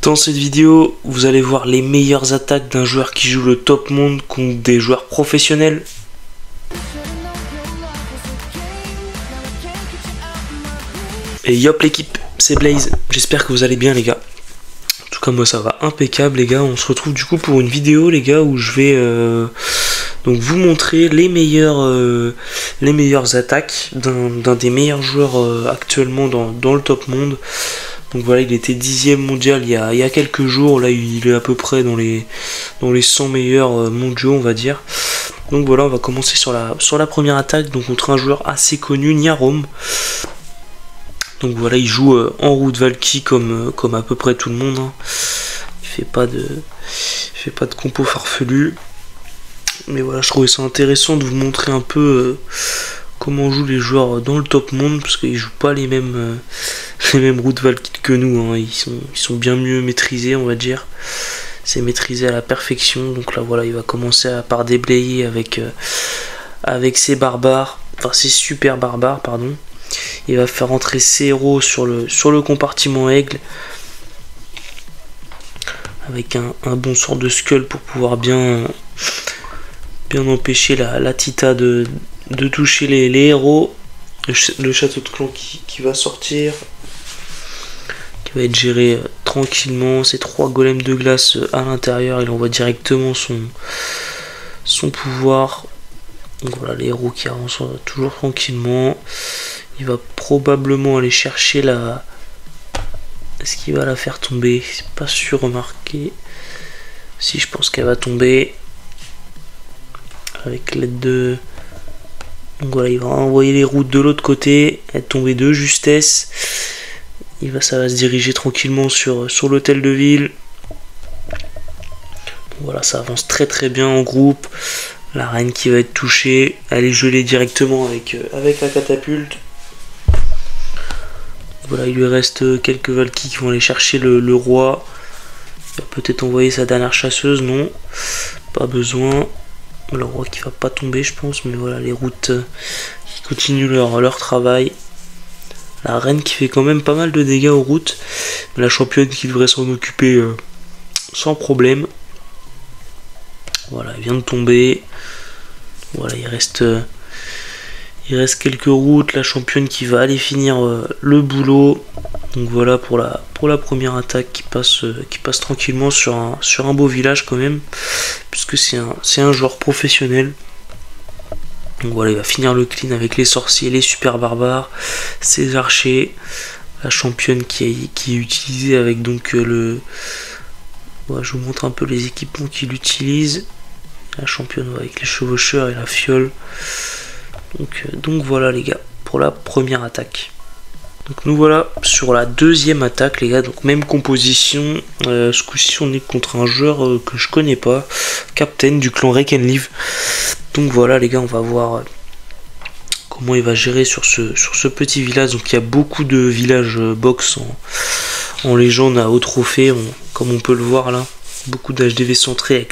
Dans cette vidéo, vous allez voir les meilleures attaques d'un joueur qui joue le top monde contre des joueurs professionnels. Et yop l'équipe, c'est Blaze, j'espère que vous allez bien les gars. En tout cas moi ça va impeccable les gars, on se retrouve du coup pour une vidéo les gars où je vais donc vous montrer les meilleures attaques d'un des meilleurs joueurs actuellement dans le top monde. Donc voilà, il était 10e mondial il y a quelques jours, là il est à peu près dans les 100 meilleurs mondiaux on va dire. Donc voilà, on va commencer sur la première attaque, donc contre un joueur assez connu, Niarom. Donc voilà, il joue en route Valky comme à peu près tout le monde, hein. Il fait pas de compo farfelu. Mais voilà, je trouvais ça intéressant de vous montrer un peu comment jouent les joueurs dans le top monde, parce qu'ils jouent pas les mêmes routes Valky que nous, hein. Ils sont bien mieux maîtrisés on va dire. C'est maîtrisé à la perfection. Donc là voilà, il va commencer par déblayer avec ses barbares, enfin ses super barbares pardon. Il va faire entrer ses héros sur le compartiment aigle avec un bon sort de skull pour pouvoir bien empêcher la Tita de toucher les héros. Le château de clan qui va sortir, qui va être géré tranquillement. Ces 3 golems de glace à l'intérieur, il envoie directement son pouvoir. Donc voilà, les héros qui avancent toujours tranquillement. Il va probablement aller chercher la... Est-ce qu'il va la faire tomber? C'est pas sûr, remarqué. Si, je pense qu'elle va tomber. Avec l'aide de... Donc voilà, il va envoyer les routes de l'autre côté. Elle est tombée de justesse. Ça va se diriger tranquillement sur l'hôtel de ville. Donc voilà, ça avance très très bien en groupe. La reine qui va être touchée. Elle est gelée directement avec la catapulte. Voilà, il lui reste quelques Valky qui vont aller chercher le roi. Il va peut-être envoyer sa dernière chasseuse, non, pas besoin. Le roi qui va pas tomber je pense, mais voilà, les routes qui continuent leur travail. La reine qui fait quand même pas mal de dégâts aux routes. La championne qui devrait s'en occuper sans problème. Voilà, elle vient de tomber. Voilà, il reste quelques routes, la championne qui va aller finir le boulot. Donc voilà pour la première attaque qui passe tranquillement sur un beau village quand même, puisque c'est un joueur professionnel. Donc voilà, il va finir le clean avec les sorciers, les super barbares, ses archers, la championne qui est utilisée avec donc voilà, je vous montre un peu les équipements qu'il utilise. La championne avec les chevaucheurs et la fiole. Donc voilà les gars, pour la première attaque. Donc nous voilà sur la deuxième attaque les gars, donc même composition. Ce coup-ci on est contre un joueur que je connais pas, Captain du clan Rekenlive. Donc voilà les gars, on va voir comment il va gérer sur ce petit village. Donc il y a beaucoup de villages box en légende à haut trophée, comme on peut le voir là. Beaucoup d'HDV centrés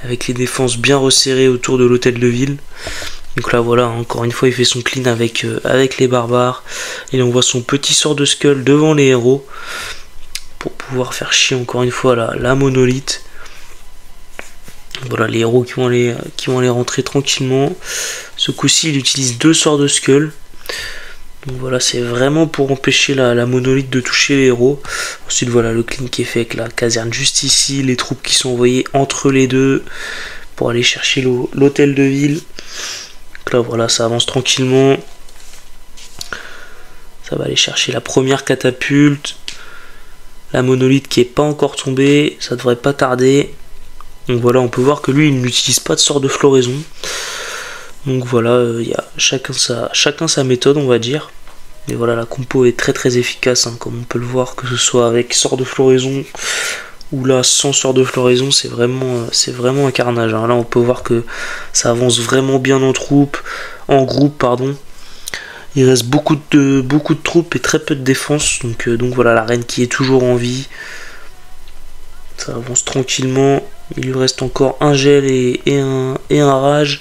avec les défenses bien resserrées autour de l'hôtel de ville. Donc là voilà, encore une fois il fait son clean avec les barbares. Il envoie son petit sort de skull devant les héros pour pouvoir faire chier encore une fois la monolithe. Voilà les héros qui vont aller rentrer tranquillement. Ce coup-ci il utilise 2 sorts de skull. Donc voilà, c'est vraiment pour empêcher la monolithe de toucher les héros. Ensuite voilà le clean qui est fait avec la caserne juste ici. Les troupes qui sont envoyées entre les deux pour aller chercher l'hôtel de ville. Donc là voilà, ça avance tranquillement. Ça va aller chercher la première catapulte. La monolithe qui est pas encore tombée, ça devrait pas tarder. Donc voilà, on peut voir que lui il n'utilise pas de sort de floraison. Donc voilà, il y a chacun sa méthode on va dire. Mais voilà, la compo est très très efficace, hein, comme on peut le voir, que ce soit avec sort de floraison ou là sans sort de floraison, c'est vraiment un carnage, hein. Là on peut voir que ça avance vraiment bien en groupe pardon. Il reste beaucoup de troupes et très peu de défense. Donc voilà, la reine qui est toujours en vie. Ça avance tranquillement. Il lui reste encore un gel et un rage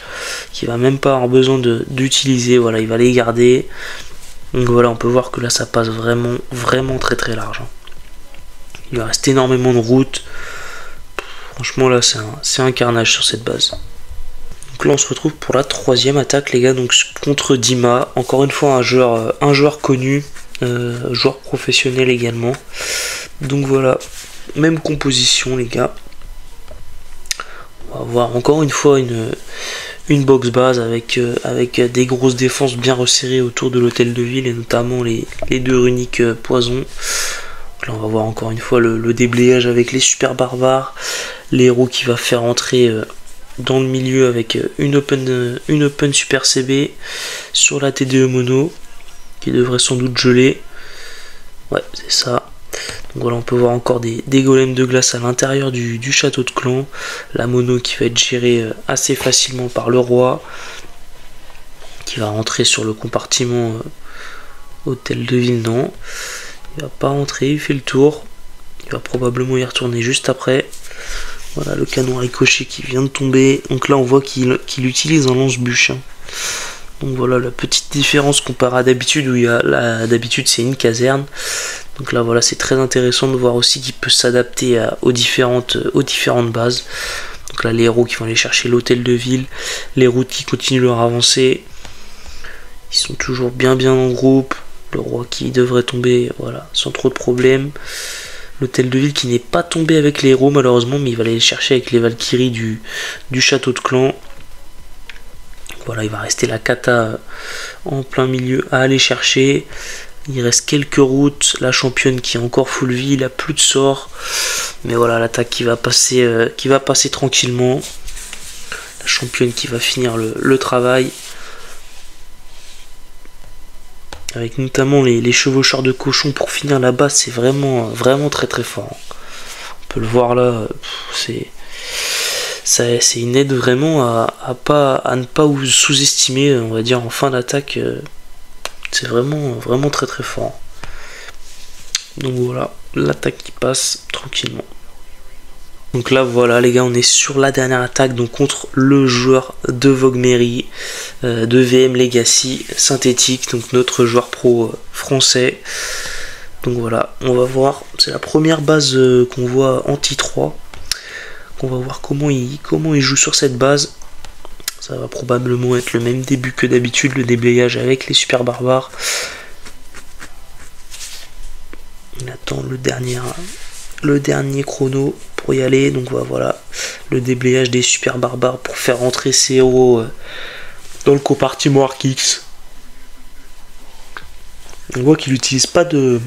qui va même pas avoir besoin d'utiliser. Voilà, il va les garder. Donc voilà, on peut voir que là ça passe vraiment très très large. Il lui reste énormément de routes. Franchement là c'est un carnage sur cette base. Donc là on se retrouve pour la troisième attaque les gars, donc contre Dima. Encore une fois un joueur connu, joueur professionnel également. Donc voilà, même composition les gars. On va avoir encore une fois une box base avec des grosses défenses bien resserrées autour de l'hôtel de ville et notamment les deux runiques poison. Donc là on va voir encore une fois le déblayage avec les super barbares, les héros qui va faire entrer dans le milieu avec une open super CB sur la TDE mono qui devrait sans doute geler. Ouais c'est ça. Donc voilà, on peut voir encore des golems de glace à l'intérieur du château de clan. La mono qui va être gérée assez facilement par le roi, qui va rentrer sur le compartiment hôtel de ville. Non, il va pas rentrer, il fait le tour. Il va probablement y retourner juste après. Voilà le canon ricochet qui vient de tomber. Donc là on voit qu'il utilise un lance-bûche. Donc voilà la petite différence comparée à d'habitude où d'habitude c'est une caserne. Donc là voilà c'est très intéressant de voir aussi qu'il peut s'adapter aux différentes bases. Donc là les héros qui vont aller chercher l'hôtel de ville, les routes qui continuent leur avancée. Ils sont toujours bien en groupe. Le roi qui devrait tomber voilà sans trop de problèmes. L'hôtel de ville qui n'est pas tombé avec les héros malheureusement, mais il va aller les chercher avec les Valkyries du château de clan. Voilà, il va rester la kata en plein milieu à aller chercher. Il reste quelques routes. La championne qui est encore full vie, il a plus de sort. Mais voilà, l'attaque qui va passer tranquillement. La championne qui va finir le travail. Avec notamment les chevaucheurs de cochon pour finir la base, c'est vraiment très fort. On peut le voir là, c'est une aide vraiment à ne pas sous-estimer, on va dire en fin d'attaque. C'est vraiment très fort. Donc voilà, l'attaque qui passe tranquillement. Donc là voilà les gars, on est sur la dernière attaque donc contre le joueur de Vogue-Mairie de VM Legacy synthétique, donc notre joueur pro français. Donc voilà, on va voir, c'est la première base qu'on voit anti 3. On va voir comment il joue sur cette base. Ça va probablement être le même début que d'habitude, le déblayage avec les super barbares. On attend le dernier chrono pour y aller. Donc voilà, le déblayage des super barbares pour faire rentrer ces héros dans le compartiment Arc-X. On voit qu'il n'utilise pas de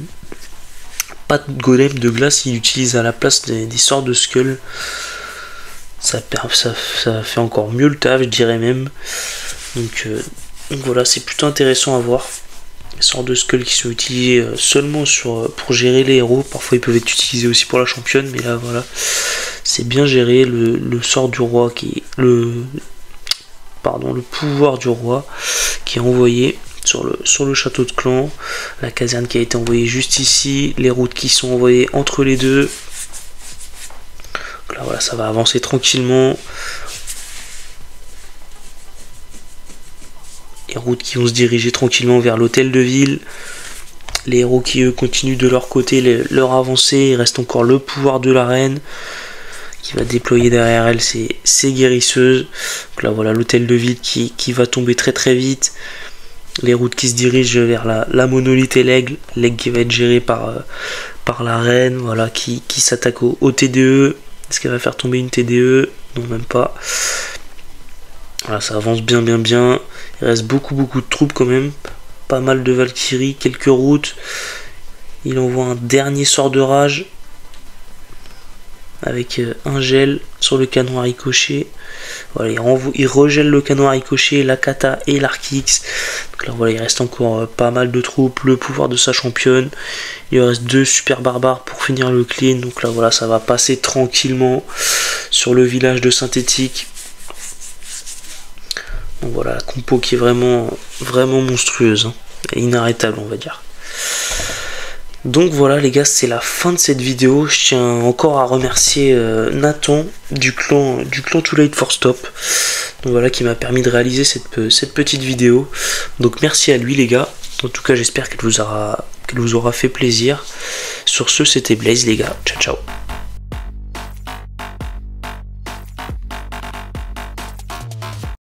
golem de glace, il utilise à la place des sorts de skull. Ça fait encore mieux le taf, je dirais même. Donc voilà, c'est plutôt intéressant à voir. Les sorts de skull qui sont utilisés seulement pour gérer les héros. Parfois ils peuvent être utilisés aussi pour la championne, mais là voilà, c'est bien géré. Le sort du roi qui est le pouvoir du roi qui est envoyé sur le château de clan. La caserne qui a été envoyée juste ici. Les routes qui sont envoyées entre les deux. Là voilà, ça va avancer tranquillement. Les routes qui vont se diriger tranquillement vers l'hôtel de ville. Les héros qui eux continuent de leur côté leur avancée. Il reste encore le pouvoir de la reine qui va déployer derrière elle ses guérisseuses. Donc là voilà l'hôtel de ville qui va tomber très vite. Les routes qui se dirigent vers la monolithe et l'aigle qui va être géré par la reine, voilà, qui s'attaque au TDE. Est-ce qu'elle va faire tomber une TDE? Non, même pas. Voilà, ça avance bien. Il reste beaucoup de troupes quand même. Pas mal de Valkyries, quelques routes. Il envoie un dernier sort de rage. Avec un gel sur le canon à ricochet. Voilà, il regèle le canon à ricochet, la kata et l'Arc-X. Donc là voilà, il reste encore pas mal de troupes, le pouvoir de sa championne. Il reste 2 super barbares pour finir le clean. Donc là voilà, ça va passer tranquillement sur le village de synthétique. Donc voilà, la compo qui est vraiment monstrueuse, hein. Inarrêtable on va dire. Donc voilà les gars, c'est la fin de cette vidéo. Je tiens encore à remercier Nathan du clan Too Late for Stop. Donc voilà, qui m'a permis de réaliser cette petite vidéo. Donc merci à lui les gars. En tout cas j'espère qu'elle vous aura fait plaisir. Sur ce, c'était Blaze les gars. Ciao ciao.